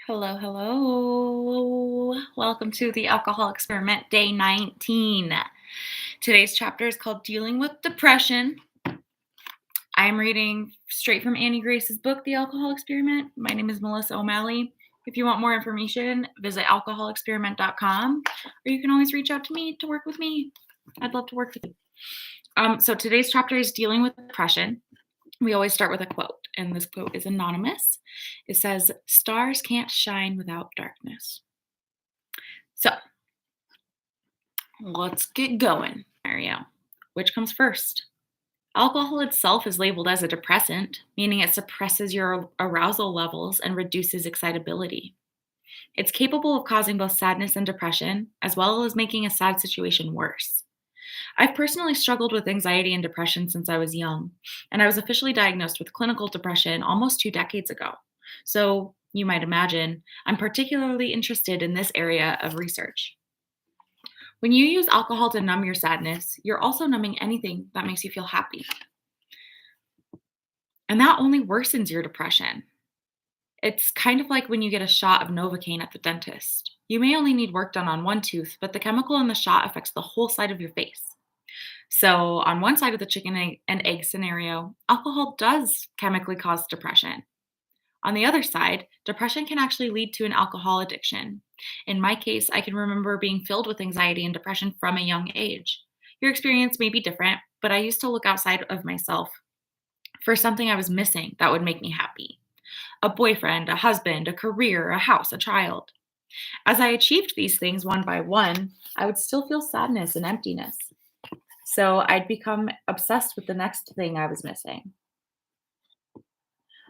Hello, hello. Welcome to the Alcohol Experiment, day 19. Today's chapter is called Dealing with Depression. I am reading straight from Annie Grace's book, The Alcohol Experiment. My name is Melissa O'Malley. If you want more information, visit alcoholexperiment.com, or you can always reach out to me to work with me. I'd love to work with you. So today's chapter is Dealing with Depression. We always start with a quote, and this quote is anonymous. It says, "Stars can't shine without darkness." So let's get going, Mario. Which comes first? Alcohol itself is labeled as a depressant, meaning it suppresses your arousal levels and reduces excitability. It's capable of causing both sadness and depression, as well as making a sad situation worse. I've personally struggled with anxiety and depression since I was young, and I was officially diagnosed with clinical depression almost 2 decades ago. So, you might imagine, I'm particularly interested in this area of research. When you use alcohol to numb your sadness, you're also numbing anything that makes you feel happy. And that only worsens your depression. It's kind of like when you get a shot of Novocaine at the dentist. You may only need work done on one tooth, but the chemical in the shot affects the whole side of your face. So, on one side of the and egg scenario, alcohol does chemically cause depression. On the other side, depression can actually lead to an alcohol addiction. In my case, I can remember being filled with anxiety and depression from a young age. Your experience may be different, but I used to look outside of myself for something I was missing that would make me happy: a boyfriend, a husband, a career, a house, a child. As I achieved these things one by one, I would still feel sadness and emptiness. So I'd become obsessed with the next thing I was missing.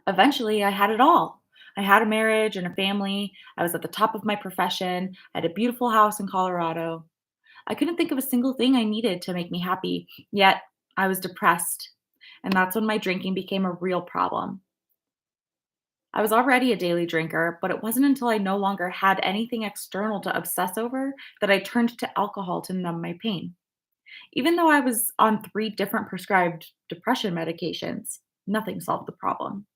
Eventually, I had it all. I had a marriage and a family. I was at the top of my profession. I had a beautiful house in Colorado. I couldn't think of a single thing I needed to make me happy, yet I was depressed. And that's when my drinking became a real problem. I was already a daily drinker, but it wasn't until I no longer had anything external to obsess over that I turned to alcohol to numb my pain. Even though I was on 3 different prescribed depression medications, nothing solved the problem.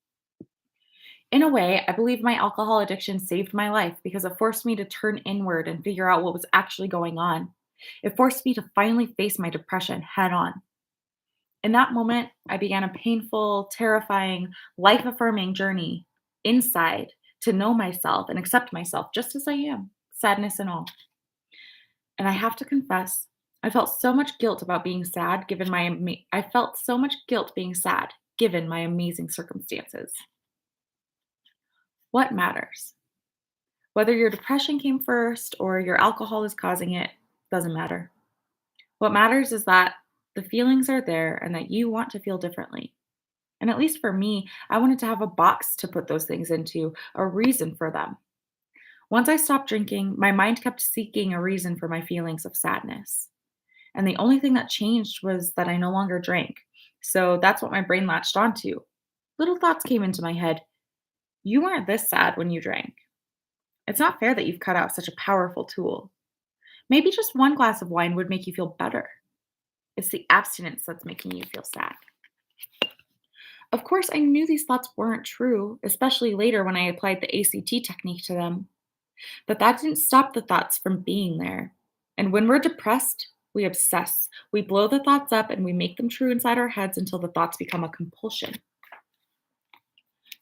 In a way, I believe my alcohol addiction saved my life because it forced me to turn inward and figure out what was actually going on. It forced me to finally face my depression head on. In that moment, I began a painful, terrifying, life affirming journey inside to know myself and accept myself just as I am, sadness and all. And I have to confess, I felt so much guilt about being sad I felt so much guilt being sad given my amazing circumstances. What matters? Whether your depression came first or your alcohol is causing it, doesn't matter. What matters is that the feelings are there and that you want to feel differently. And at least for me, I wanted to have a box to put those things into, a reason for them. Once I stopped drinking, my mind kept seeking a reason for my feelings of sadness. And the only thing that changed was that I no longer drank. So that's what my brain latched onto. Little thoughts came into my head. You weren't this sad when you drank. It's not fair that you've cut out such a powerful tool. Maybe just one glass of wine would make you feel better. It's the abstinence that's making you feel sad. Of course, I knew these thoughts weren't true, especially later when I applied the ACT technique to them. But that didn't stop the thoughts from being there. And when we're depressed, we obsess. We blow the thoughts up and we make them true inside our heads until the thoughts become a compulsion.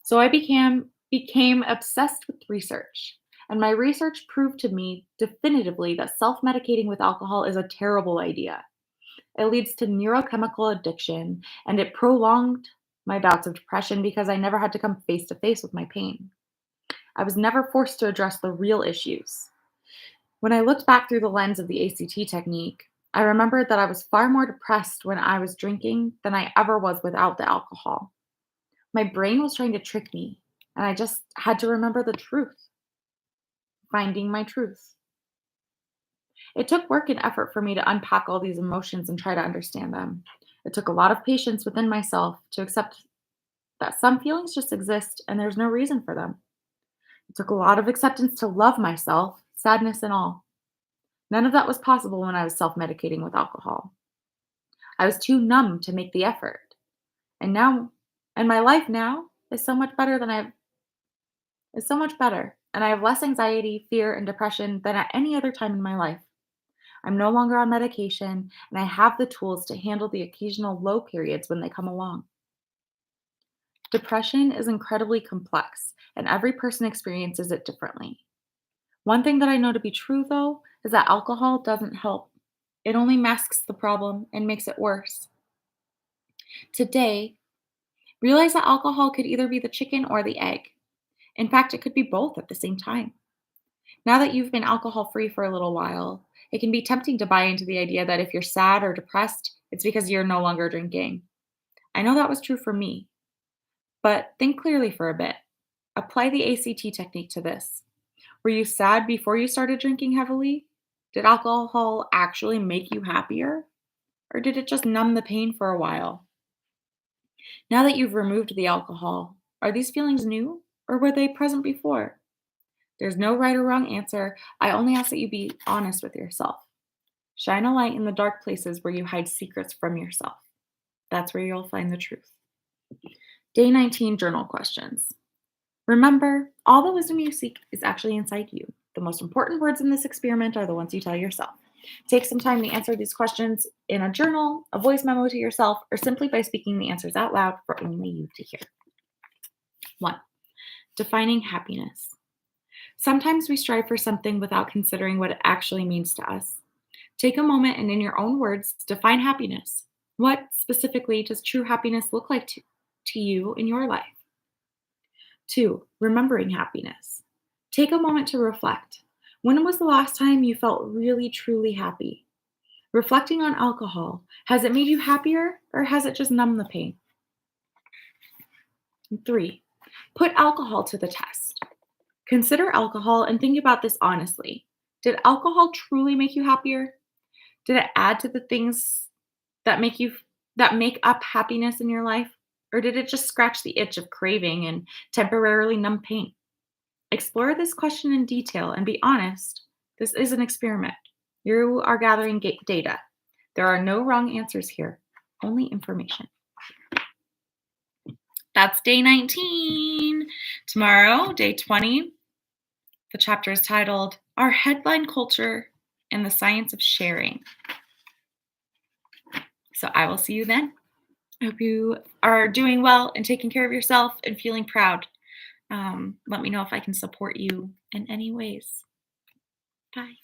So I became obsessed with research. And my research proved to me definitively that self-medicating with alcohol is a terrible idea. It leads to neurochemical addiction, and it prolonged my bouts of depression because I never had to come face to face with my pain. I was never forced to address the real issues. When I looked back through the lens of the ACT technique, I remembered that I was far more depressed when I was drinking than I ever was without the alcohol. My brain was trying to trick me, and I just had to remember the truth, finding my truth. It took work and effort for me to unpack all these emotions and try to understand them. It took a lot of patience within myself to accept that some feelings just exist and there's no reason for them. It took a lot of acceptance to love myself, sadness and all. None of that was possible when I was self medicating with alcohol. I was too numb to make the effort. And now, and my life now is so much better. and I have less anxiety, fear, and depression than at any other time in my life. I'm no longer on medication, and I have the tools to handle the occasional low periods when they come along. Depression is incredibly complex, and every person experiences it differently. One thing that I know to be true, though, is that alcohol doesn't help. It only masks the problem and makes it worse. Today, realize that alcohol could either be the chicken or the egg. In fact, it could be both at the same time. Now that you've been alcohol free for a little while, it can be tempting to buy into the idea that if you're sad or depressed, it's because you're no longer drinking. I know that was true for me, but think clearly for a bit. Apply the ACT technique to this. Were you sad before you started drinking heavily? Did alcohol actually make you happier? Or did it just numb the pain for a while? Now that you've removed the alcohol, are these feelings new or were they present before? There's no right or wrong answer. I only ask that you be honest with yourself. Shine a light in the dark places where you hide secrets from yourself. That's where you'll find the truth. Day 19 journal questions. Remember, all the wisdom you seek is actually inside you. The most important words in this experiment are the ones you tell yourself. Take some time to answer these questions in a journal, a voice memo to yourself, or simply by speaking the answers out loud for only you to hear. 1. Defining happiness. Sometimes we strive for something without considering what it actually means to us. Take a moment and, in your own words, define happiness. What specifically does true happiness look like to you in your life? 2. Remembering happiness. Take a moment to reflect. When was the last time you felt really, truly happy? Reflecting on alcohol, has it made you happier or has it just numbed the pain? 3. Put alcohol to the test. Consider alcohol and think about this honestly. Did alcohol truly make you happier? Did it add to the things that make up happiness in your life? Or did it just scratch the itch of craving and temporarily numb pain? Explore this question in detail and be honest. This is an experiment. You are gathering data. There are no wrong answers here, only information. That's day 19. Tomorrow, day 20, the chapter is titled Our Headline Culture and the Science of Sharing. So I will see you then. I hope you are doing well and taking care of yourself and feeling proud. Let me know if I can support you in any ways. Bye.